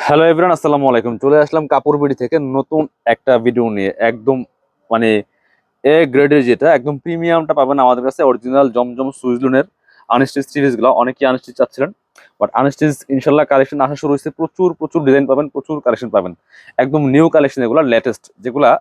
Hello everyone, আসসালামু আলাইকুম। চলে আসলাম কাপড় বিডি থেকে নতুন একটা ভিডিও নিয়ে। একদম মানে এ গ্রেডের, যেটা একদম প্রিমিয়ামটা পাবেন আমাদের কাছে। অরিজিনাল জমজম সুইজলুনের আনস্টিচ সিরিজগুলো অনেকেই আনস্টিচ চাচ্ছিলেন, বাট আনস্টিচ ইনশাল্লাহ কালেকশন আসা শুরু হয়েছে। প্রচুর প্রচুর ডিজাইন পাবেন, প্রচুর কালেকশন পাবেন। একদম নিউ কালেকশন, এগুলো লেটেস্ট, যেগুলা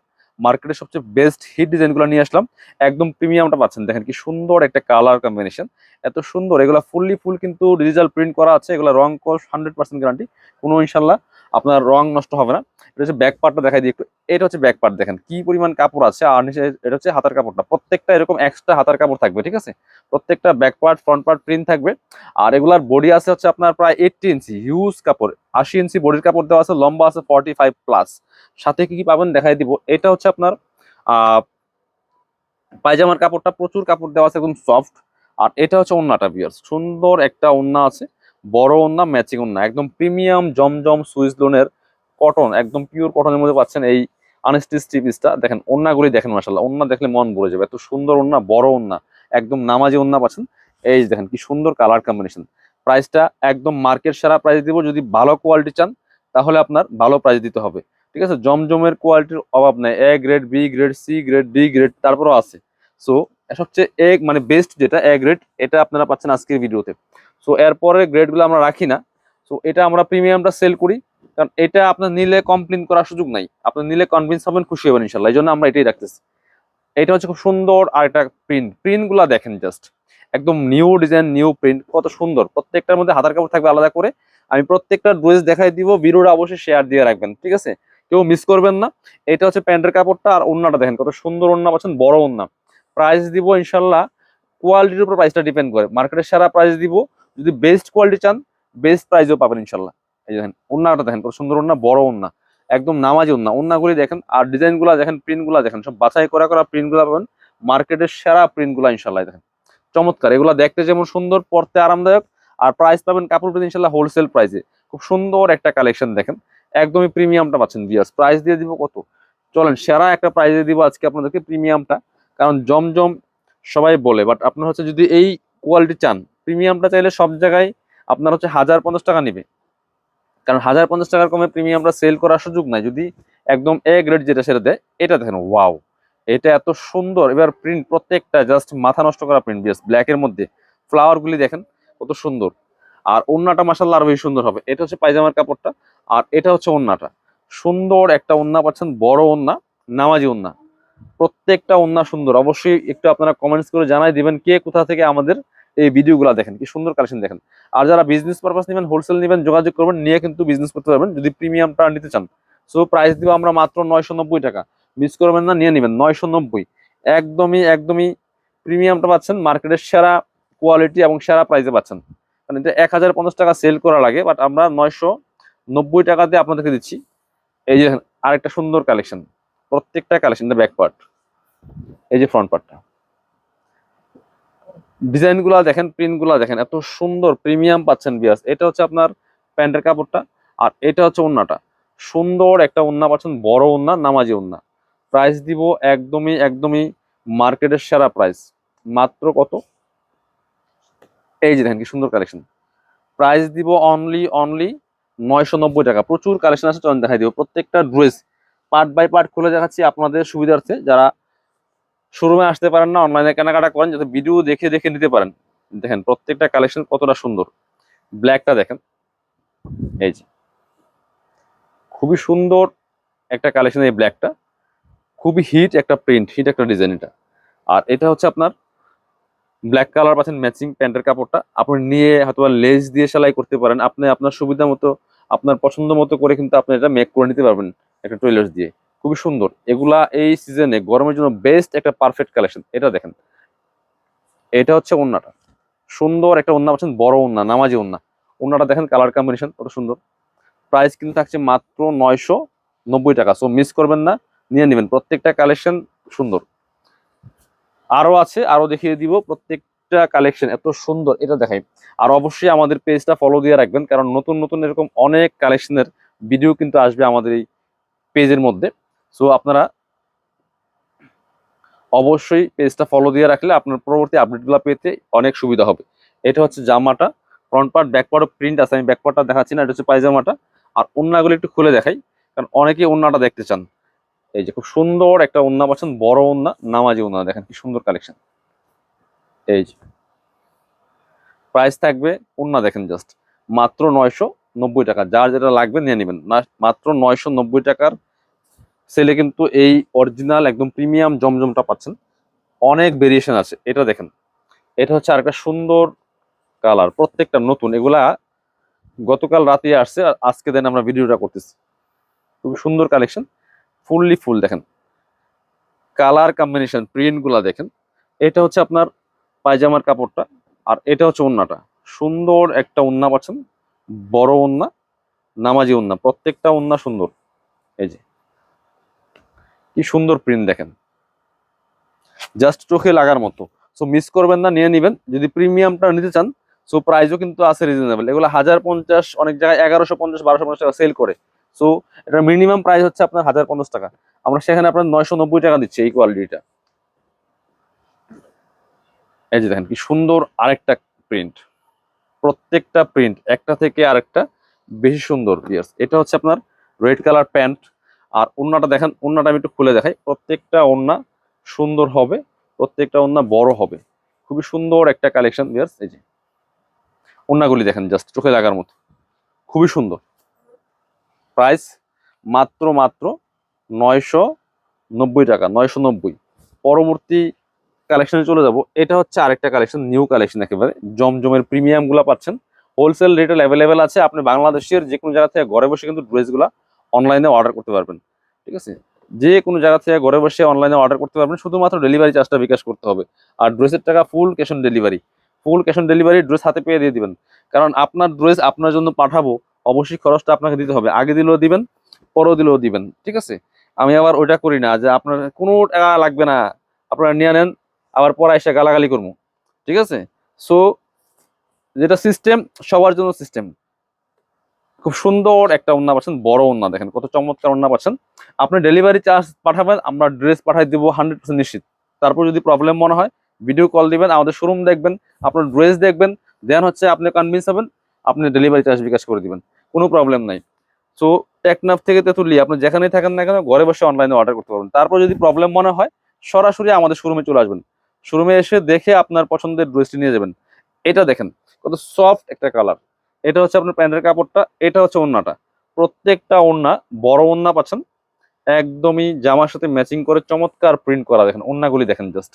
মার্কেটের সবচেয়ে বেস্ট হিট ডিজাইনগুলো নিয়ে আসলাম। একদম প্রিমিয়ামটা পাচ্ছেন। দেখেন কি সুন্দর একটা কালার কম্বিনেশন, এত সুন্দর। এগুলা ফুল কিন্তু ডিজিটাল প্রিন্ট করা আছে। এগুলো রং কস 100% গ্যারান্টি, কোনো ইনশাল্লাহ আপনার রং নষ্ট হবে না। এটা হচ্ছে ব্যাক পার্টটা দেখাই দিই একটু। এটা হচ্ছে ব্যাক পার্ট, দেখেন কি পরিমাণ কাপড় আছে। আর নিচে এটা হচ্ছে হাতার কাপড়টা, প্রত্যেকটা এরকম এক্সট্রা হাতার কাপড় থাকবে, ঠিক আছে। প্রত্যেকটা back part front part print থাকবে। আর এগুলার বডি আছে হচ্ছে আপনার প্রায় 80 ইঞ্চি, হিউজ কাপড়। 80 ইঞ্চি বডির কাপড় দেওয়া আছে, লম্বা আছে 45+। সাথে কি কি পাবেন দেখাই দিব। এটা হচ্ছে আপনার আহ পায়জামার কাপড়টা, প্রচুর কাপড় দেওয়া আছে, একদম সফট। আর এটা হচ্ছে ওন্নাটা বিয়ার্স, সুন্দর একটা ওন্না আছে, বড় ওন্না, ম্যাচিং ওন্না, একদম প্রিমিয়াম জমজম সুইস লোনের কটন, একদম পিওর কটনের মধ্যে পাচ্ছেন এই আনস্টিচ থ্রি পিসটা। দেখেন ওন্নাগুলি দেখেন, মাশাআল্লাহ, ওন্না দেখলে মন ভরে যাবে। এত সুন্দর ওন্না, বড় ওন্না, একদম নামাজি ওন্না পাচ্ছেন। এই যে দেখেন কি সুন্দর কালার কম্বিনেশন। প্রাইসটা একদম মার্কেট সেরা প্রাইস দিব। যদি ভালো কোয়ালিটি চান তাহলে আপনার ভালো প্রাইস দিতে হবে, ঠিক আছে। জমজমের কোয়ালিটির অভাব নাই, A grade, B grade, C grade, D grade, তারপরও আছে। সো সবচেয়ে মানে বেস্ট যেটা এ গ্রেড, এটা আপনারা পাচ্ছেন আজকের ভিডিওতে। সো এরপরে গ্রেডগুলো আমরা রাখি না। সো এটা আমরা প্রিমিয়ামটা সেল করি, কারণ এটা আপনার নিলে কমপ্লেন করার সুযোগ নাই। আপনি নিলে কনভিন্স হবেন, খুশি হবেন ইনশাল্লাহ, এই জন্য আমরা এটাই রাখতেছি। এটা হচ্ছে খুব সুন্দর। আর একটা প্রিন্ট গুলা দেখেন জাস্ট, একদম নিউ ডিজাইন, নিউ প্রিন্ট, কত সুন্দর। প্রত্যেকটার মধ্যে হাতার কাপড় থাকবে আলাদা করে। আমি প্রত্যেকটা ড্রেস দেখাই দিব, ভিডিওটা অবশ্যই শেয়ার দিয়ে রাখবেন, ঠিক আছে, কেউ মিস করবেন না। এটা হচ্ছে প্যান্টের কাপড়টা। আর ওন্নাটা দেখেন কত সুন্দর ওন্না পাচ্ছেন, বড় ওন্না। প্রাইস দিব ইনশাল্লাহ কোয়ালিটির উপর প্রাইসটা ডিপেন্ড করে, মার্কেটের সেরা প্রাইস দিব। যদি বেস্ট কোয়ালিটি চান বেস্ট প্রাইসও পাবেন ইনশাল্লাহ। এই যে দেখেন ওন্নাটা দেখেন কত সুন্দর ওন্না, বড় ওন্না, একদম নামাজি ওন্না। ওন্নাগুলি দেখেন আর ডিজাইন গুলা দেখেন, প্রিন্ট গুলা দেখেন, সব বাছাই করা করা প্রিন্ট গুলা পাবেন। মার্কেটের সেরা প্রিন্ট গুলা ইনশাল্লাহ দেখেন, চমৎকার। এগুলা দেখতে যেমন সুন্দর, পড়তে আরামদায়ক। আর প্রাইস পাবেন কাপড় পেতে ইনশাল্লাহ হোলসেল প্রাইসে। খুব সুন্দর একটা কালেকশন দেখেন, একদমই প্রিমিয়ামটা পাচ্ছেন বিয়ার্স। প্রাইস দিয়ে দিব কত, চলেন সেরা একটা প্রাইস দিয়ে দিব আজকে আপনাদেরকে, প্রিমিয়ামটা। কারণ জমজম সবাই বলে, বাট আপনার হচ্ছে যদি এই কোয়ালিটি চান, প্রিমিয়ামটা চাইলে সব জায়গায় আপনার হচ্ছে 1050 টাকা নিবে। কারণ 1050 টাকার কমে প্রিমিয়ামটা সেল করার সুযোগ নাই। যদি একদম এ গ্রেড যেটা সেটা দেয়। এটা দেখেন, ওয়াও, এটা এত সুন্দর। এবার প্রিন্ট প্রত্যেকটা জাস্ট মাথা নষ্ট করা প্রিন্ট, বেশ ব্ল্যাক এর মধ্যে ফ্লাওয়ার গুলি দেখেন কত সুন্দর। আর ওন্নাটা মাসাল্লাহ আরো বেশি সুন্দর হবে। এটা হচ্ছে পায়জামার কাপড়টা, আর এটা হচ্ছে ওন্নাটা। সুন্দর একটা ওন্না পাচ্ছেন, বড় ওন্না, নামাজি ওন্না। প্রত্যেকটা ওন্না সুন্দর। অবশ্যই একটু আপনারা কমেন্টস করে জানাই দিবেন কে কোথা থেকে আমাদের এই ভিডিওগুলো দেখেন, কি সুন্দর কালেকশন দেখেন। আর যারা বিজনেস পারপাস নেবেন, হোলসেল নেবেন, যোগাযোগ করবেন, নিয়ে কিন্তু বিজনেস করতে পারবেন যদি প্রিমিয়ামটা নিতে চান। সো প্রাইস দিব আমরা মাত্র 990 টাকা। মিস করবেন না, নিয়ে নেবেন 990। একদমই একদমই প্রিমিয়ামটা পাচ্ছেন, মার্কেটের সেরা কোয়ালিটি এবং সেরা প্রাইসে পাচ্ছেন। কারণ এটা 1050 টাকা সেল করা লাগে, বাট আমরা 990 টাকাতে আপনাদেরকে দিচ্ছি। এই যে আরেকটা সুন্দর কালেকশন, প্রত্যেকটা কালেকশন ব্যাক পার্ট, এই যে ফ্রন্ট পার্টটা, ডিজাইন গুলা দেখেন, প্রিন্ট গুলা দেখেন, এত সুন্দর। প্রিমিয়াম পাচ্ছেন বিয়াস। এটা হচ্ছে আপনার প্যান্টের কাপড়টা, আর এটা হচ্ছে ওন্নাটা। সুন্দর একটা ওন্না পাচ্ছেন, বড় ওন্না, নামাজি ওন্না। প্রাইস দিব একদমই একদমই মার্কেটের সেরা প্রাইস। মাত্র কত, এই যে দেখেন কি সুন্দর কালেকশন। প্রাইস দিব অনলি অনলি 990 টাকা। প্রচুর কালেকশন আছে, চলুন দেখাই দিব প্রত্যেকটা ড্রেস পার্ট বাই পার্ট খুলে দেখাচ্ছি আপনাদের সুবিধার্থে। যারা শোরুমে আসতে পারেন না, অনলাইনে কেনাকাটা করেন, যাতে ভিডিও দেখে দেখে নিতে পারেন। দেখেন প্রত্যেকটা কালেকশন কতটা সুন্দর। ব্ল্যাকটা দেখেন, এই যে খুবই সুন্দর একটা কালেকশন। এই ব্ল্যাকটা খুবই হিট একটা প্রিন্ট, হিট একটা ডিজাইন এটা। আর এটা হচ্ছে আপনার ব্ল্যাক কালার পাচ্ছেন, ম্যাচিং প্যান্টের কাপড়টা। আপনি নিয়ে হয়তো লেস দিয়ে সেলাই করতে পারেন, আপনি আপনার সুবিধা মতো, আপনার পছন্দ মতো করে কিন্তু আপনি এটা মেক করে নিতে পারবেন একটা টুইলার্স দিয়ে। খুবই সুন্দর। এগুলা এই সিজনে গরমের জন্য বেস্ট একটা পারফেক্ট কালেকশন। এটা দেখেন, এটা হচ্ছে ওন্নাটা। সুন্দর একটা ওন্না পাচ্ছেন, বড় ওন্না, নামাজি ওন্না। ওন্নাটা দেখেন কালার কম্বিনেশন কত সুন্দর। প্রাইস কিন্তু থাকছে মাত্র 990 টাকা। সো মিস করবেন না, নিয়ে নেবেন। প্রত্যেকটা কালেকশন সুন্দর। আরো আছে, আরো দেখিয়ে দিব। প্রত্যেকটা কালেকশন এত সুন্দর, এটা দেখাই। আর অবশ্যই আমাদের পেজটা ফলো দিয়ে রাখবেন, কারণ নতুন নতুন এরকম অনেক কালেকশনের ভিডিও কিন্তু আসবে আমাদের এই পেজের মধ্যে। সো আপনারা অবশ্যই পেজটা ফলো দিয়ে রাখলে আপনার পরবর্তী আপডেটগুলো পেতে অনেক সুবিধা হবে। এটা হচ্ছে জামাটা, ফ্রন্ট পার্ট ব্যাক পার্টও প্রিন্ট আছে, আমি ব্যাক পার্টটা দেখাচ্ছি না। এটা হচ্ছে পায়জামাটা। আর ওন্নাগুলো একটু খুলে দেখাই, কারণ অনেকে ওন্নাটা দেখতে চান। এই যে খুব সুন্দর একটা ওন্না পাচ্ছেন, বড় ওন্না, নামাজি ওন্না, দেখেন কি সুন্দর কালেকশন। এই যে প্রাইস থাকবে, ওন্না দেখেন জাস্ট মাত্র 990 টাকা। যার যেটা লাগবে নিয়ে নেবেন, মাত্র 990 টাকার সেলে কিন্তু এই অরিজিনাল একদম প্রিমিয়াম জমজমটা পাচ্ছেন। অনেক ভেরিয়েশন আছে, এটা দেখেন, এটা হচ্ছে আরেকটা সুন্দর কালার, প্রত্যেকটা নতুন। এগুলা গতকাল রাতে আসছে, আর আজকে দেন আমরা ভিডিওটা করতেছি। খুবই সুন্দর কালেকশন, ফুললি ফুল দেখেন, কালার কম্বিনেশন, প্রিন্ট গুলা দেখেন। এটা হচ্ছে আপনার পায়জামার কাপড়টা, আর এটা হচ্ছে ওন্নাটা। সুন্দর একটা ওন্না পাচ্ছেন, বড় ওন্না, নামাজি ওন্না, প্রত্যেকটা ওন্না সুন্দর। এই যে কি সুন্দর প্রিন্ট দেখেন, জাস্ট চোখে লাগার মতো। সো মিস করবেন না, নিয়ে নিবেন যদি প্রিমিয়ামটা নিতে চান। সো প্রাইসও কিন্তু আছে রিজনেবল, এগুলো 1050, অনেক জায়গায় 1150, 1250 টাকা সেল করে। সো এটার মিনিমাম প্রাইস হচ্ছে আপনার 1050 টাকা, আমরা সেখানে আপনার 990 টাকা দিচ্ছি এই কোয়ালিটিটা। এই যে দেখেন কি সুন্দর আরেকটা প্রিন্ট, প্রত্যেকটা প্রিন্ট একটা থেকে আরেকটা বেশি সুন্দর। ইয়াস, এটা হচ্ছে আপনার রেড কালার প্যান্ট। আর ওন্নাটা দেখেন, ওন্নাটা আমি একটু খুলে দেখাই, প্রত্যেকটা ওন্না সুন্দর হবে, প্রত্যেকটা ওন্না বড় হবে, খুবই সুন্দর একটা কালেকশন। ইয়াস, এই যে ওন্নাগুলি দেখেন জাস্ট চোখে লাগার মতো, খুবই সুন্দর। প্রাইস মাত্র মাত্র 990 টাকা, 990। পরবর্তী কালেকশনে চলে যাব। এটা হচ্ছে আরেকটা কালেকশন, নিউ কালেকশন একেবারে, জমজমের প্রিমিয়াম গুলা পাচ্ছেন হোলসেল রেটে অ্যাভেলেবেল আছে। আপনি বাংলাদেশের যে কোনো জায়গা থেকে ঘরে বসে কিন্তু ড্রেসগুলা অনলাইনে অর্ডার করতে পারবেন। ঠিক আছে, যে কোনো জায়গা থেকে ঘরে বসে অনলাইনে অর্ডার করতে পারবেন, শুধুমাত্র ডেলিভারি চার্জটা বিকাশ করতে হবে। আর ড্রেসের টাকা full cash on delivery, full cash on delivery, dress হাতে পেয়ে দিয়ে দিবেন। কারণ আপনার ড্রেস আপনার জন্য পাঠাবো, অবশ্যই খরচটা আপনাকে দিতে হবে, আগে দিলেও দিবেন, পরেও দিলেও দিবেন। ঠিক আছে, আমি আবার ওইটা করি না যে আপনার কোনো টাকা লাগবে না, আপনারা নিয়ে নেন, আবার পরে এসে গালাগালি করবো। ঠিক আছে, সো যেটা সিস্টেম, সবার জন্য সিস্টেম। খুব সুন্দর একটা ওন্না পাচ্ছেন, বড় ওন্না দেখেন কত চমৎকার ওন্না পাচ্ছেন। আপনি ডেলিভারি চার্জ পাঠাবেন, আমরা ড্রেস পাঠাই দিব 100% নিশ্চিত। তারপর যদি প্রবলেম মনে হয় ভিডিও কল দিবেন, আমাদের শোরুম দেখবেন, আপনার ড্রেস দেখবেন, দেন হচ্ছে আপনি কনভিন্স হবেন, আপনি ডেলিভারি চার্জ বিকাশ করে দিবেন, কোনো প্রবলেম নাই। সো টেকনাফ থেকে তেঁতুলিয়া আপনি যেখানেই থাকেন না কেন, ঘরে বসে অনলাইনে অর্ডার করতে পারবেন। তারপর যদি প্রবলেম মনে হয় সরাসরি আমাদের শোরুমে চলে আসবেন, শোরুমে এসে দেখে আপনার পছন্দের ড্রেসটি নিয়ে যাবেন। এটা দেখেন কত সফট একটা কালার, এটা হচ্ছে আপনার প্যান্টের কাপড়টা, এটা হচ্ছে ওন্নাটা, প্রত্যেকটা ওন্না বড় ওন্না পাচ্ছেন, একদমই জামার সাথে ম্যাচিং করে চমৎকার প্রিন্ট করা। দেখেন ওন্নাগুলি দেখেন জাস্ট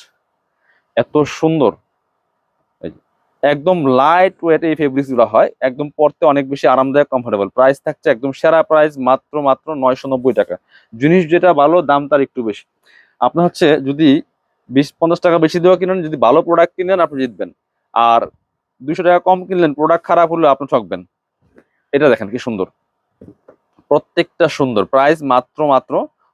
এত সুন্দর। এই যে, একদম লাইট ওয়েট এই ফেব্রিক্স গুলো হয়, একদম পরতে অনেক বেশি আরামদায়ক, কমফোর্টেবল। প্রাইস থাকছে একদম সেরা প্রাইস, মাত্র মাত্র 990 টাকা। জিনিস যেটা ভালো, দাম তার একটু বেশি। আপনার হচ্ছে যদি 20-50 টাকা বেশি দেওয়া কিনেন, যদি ভালো প্রোডাক্ট কিনেন আপনি জিতবেন। আর 200 টাকা কম কিনলেন, প্রোডাক্ট খারাপ হলে আপনি ঠকবেন। এটা দেখেন কি সুন্দর, প্রত্যেকটা সুন্দর। প্রাইস মাত্র মাত্র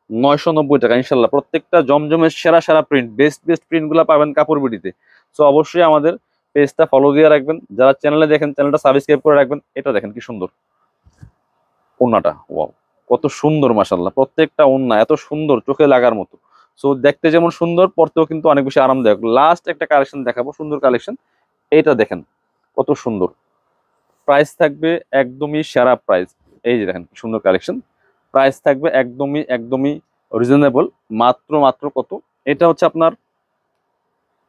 990 টাকা। ইনশাল্লাহ প্রত্যেকটা জমজমের সেরা সেরা প্রিন্ট, বেস্ট বেস্ট প্রিন্ট গুলা পাবেন কাপড় বিডিতে। সো অবশ্যই আমাদের পেজটা ফলো দিয়ে রাখবেন, যারা চ্যানেলে দেখেন চ্যানেলটা সাবস্ক্রাইব করে রাখবেন। এটা দেখেন কি সুন্দর ওন্নাটা, ওয়াও কত সুন্দর, মাশাল্লাহ প্রত্যেকটা ওন্না এত সুন্দর, চোখে লাগার মতো। সো দেখতে যেমন সুন্দর, পরতেও কিন্তু অনেক বেশি আরামদায়ক। লাস্ট একটা কালেকশন দেখাবো, সুন্দর কালেকশন, এইটা দেখেন কত সুন্দর। প্রাইস থাকবে একদমই সেরা প্রাইস। এই যে দেখেন কি সুন্দর কালেকশন, প্রাইস থাকবে একদমই একদমই রিজনেবল, মাত্র মাত্র কত। এটা হচ্ছে আপনার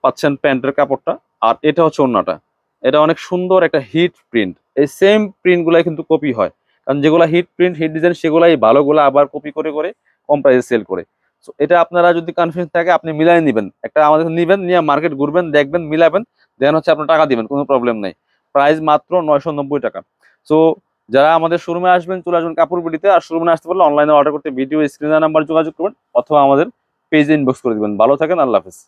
পাচ্ছেন প্যান্টের কাপড়টা, আর এটা হচ্ছে ওন্নাটা। এটা অনেক সুন্দর একটা হিট প্রিন্ট, এই সেম প্রিন্ট গুলাই কিন্তু কপি হয়, কারণ যেগুলো হিট প্রিন্ট হিট ডিজাইন সেগুলাই ভালোগুলো আবার কপি করে করে কম প্রাইসে সেল করে। সো এটা আপনারা যদি কনফিডেন্স থাকে আপনি মিলাই নেবেন, একটা আমাদের নিবেন, নিয়ে মার্কেট ঘুরবেন, দেখবেন, মিলাবেন, দেন হচ্ছে আপনার টাকা দিবেন, কোনো প্রবলেম নাই। প্রাইস মাত্র 990 টাকা। সো যারা আমাদের শোরুমে আসবেন, চলে আসবেন কাপড় বিডিতে। আর শোরুমে আসতে পারলে অনলাইনে অর্ডার করতে ভিডিও স্ক্রিনের নাম্বার যোগাযোগ করবেন, অথবা আমাদের পেজে ইনবক্স করে দিবেন। ভালো থাকেন, আল্লাহ হাফেজ।